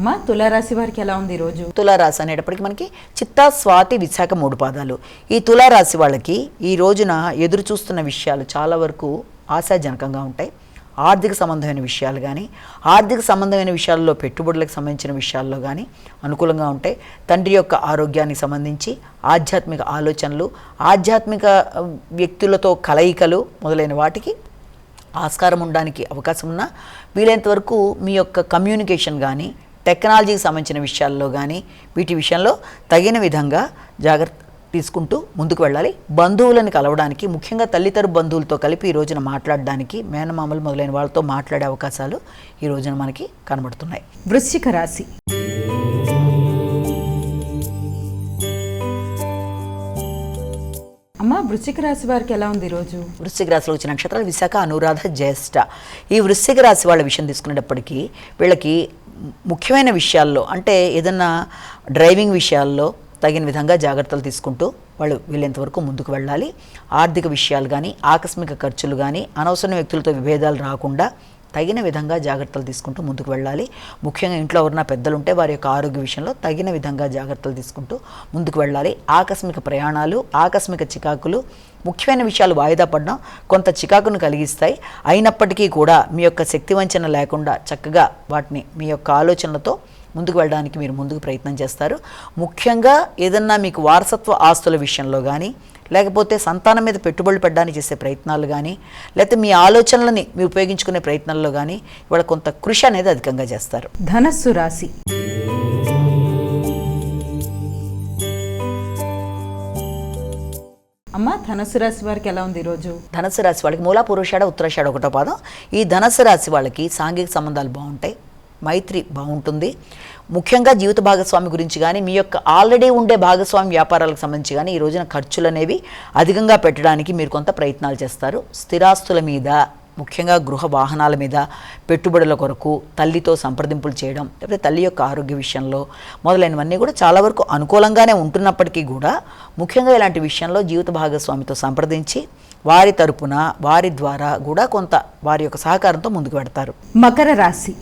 అమ్మ, తులారాశి వారికి ఎలా ఉంది ఈరోజు? తులారాశి అనేటప్పటికి మనకి చిత్తా, స్వాతి, విశాఖ 3 పాదాలు. ఈ తులారాశి వాళ్ళకి ఈ రోజున ఎదురు చూస్తున్న విషయాలు చాలా వరకు ఆశాజనకంగా ఉంటాయి. ఆర్థిక సంబంధమైన విషయాలు కానీ, ఆర్థిక సంబంధమైన విషయాల్లో పెట్టుబడులకు సంబంధించిన విషయాల్లో కానీ అనుకూలంగా ఉంటాయి. తండ్రి యొక్క ఆరోగ్యానికి సంబంధించి ఆధ్యాత్మిక ఆలోచనలు, ఆధ్యాత్మిక వ్యక్తులతో కలయికలు మొదలైన వాటికి ఆస్కారం ఉండడానికి అవకాశం ఉన్నా, వీలైనంత వరకు మీ యొక్క కమ్యూనికేషన్ కానీ, టెక్నాలజీకి సంబంధించిన విషయాల్లో కానీ వీటి విషయంలో తగిన విధంగా జాగ్రత్త తీసుకుంటూ ముందుకు వెళ్ళాలి. బంధువులను కలవడానికి, ముఖ్యంగా తల్లితరపు బంధువులతో కలిపి ఈ రోజున మాట్లాడడానికి, మేనమామలు మొదలైన వాళ్ళతో మాట్లాడే అవకాశాలు ఈ రోజున మనకి కనబడుతున్నాయి. వృశ్చిక రాశి. అమ్మ, వృశ్చిక రాశి వారికి ఎలా ఉంది ఈరోజు? వృశ్చిక రాశిలో వచ్చిన నక్షత్రాలు విశాఖ, అనురాధ, జ్యేష్ఠ. ఈ వృశ్చిక రాశి వాళ్ళ విషయం తీసుకునేటప్పటికీ వీళ్ళకి ముఖ్యమైన విషయాల్లో, అంటే ఏదన్నా డ్రైవింగ్ విషయాల్లో తగిన విధంగా జాగ్రత్తలు తీసుకుంటూ వాళ్ళు వీళ్ళంతవరకు ముందుకు వెళ్ళాలి. ఆర్థిక విషయాలు కానీ, ఆకస్మిక ఖర్చులు కానీ, అనవసరమైన వ్యక్తులతో విభేదాలు రాకుండా తగిన విధంగా జాగ్రత్తలు తీసుకుంటూ ముందుకు వెళ్ళాలి. ముఖ్యంగా ఇంట్లో ఎవరైనా పెద్దలు ఉంటే వారి యొక్క ఆరోగ్య విషయంలో తగిన విధంగా జాగ్రత్తలు తీసుకుంటూ ముందుకు వెళ్ళాలి. ఆకస్మిక ప్రయాణాలు, ఆకస్మిక చికాకులు, ముఖ్యమైన విషయాలు వాయిదా పడడం కొంత చికాకును కలిగిస్తాయి. అయినప్పటికీ కూడా మీ యొక్క శక్తి వంచన లేకుండా చక్కగా వాటిని మీ యొక్క ఆలోచనలతో ముందుకు వెళ్ళడానికి మీరు ముందుకు ప్రయత్నం చేస్తారు. ముఖ్యంగా ఏదన్నా మీకు వారసత్వ ఆస్తుల విషయంలో కానీ, లేకపోతే సంతానం మీద పెట్టుబడులు పెట్టడానికి చేసే ప్రయత్నాలు కానీ, లేకపోతే మీ ఆలోచనలని మీరు ఉపయోగించుకునే ప్రయత్నాల్లో కానీ ఇవాళ కొంత కృషి అనేది అధికంగా చేస్తారు. ధనస్సు రాశి. అమ్మ, ధనస్సు రాశి వారికి ఎలా ఉంది ఈరోజు? ధనస్సు రాశి వాళ్ళకి మూలా, పూర్వషాఢ, ఉత్తరాషాఢ 1వ పాదం. ఈ ధనస్సు రాశి వాళ్ళకి సాంఘిక సంబంధాలు బాగుంటాయి, మైత్రి బాగుంటుంది. ముఖ్యంగా జీవిత భాగస్వామి గురించి కానీ, మీ యొక్క ఆల్రెడీ ఉండే భాగస్వామి వ్యాపారాలకు సంబంధించి కానీ ఈ రోజున ఖర్చులు అనేవి అధికంగా పెట్టడానికి మీరు కొంత ప్రయత్నాలు చేస్తారు. స్థిరాస్తుల మీద, ముఖ్యంగా గృహ వాహనాల మీద పెట్టుబడుల కొరకు తల్లితో సంప్రదింపులు చేయడం, లేకపోతే తల్లి యొక్క ఆరోగ్య విషయంలో మొదలైనవన్నీ కూడా చాలా వరకు అనుకూలంగానే ఉంటున్నప్పటికీ కూడా ముఖ్యంగా ఇలాంటి విషయంలో జీవిత భాగస్వామితో సంప్రదించి వారి తరపున, వారి ద్వారా కూడా కొంత వారి యొక్క సహకారంతో ముందుకు పెడతారు. మకర రాశి.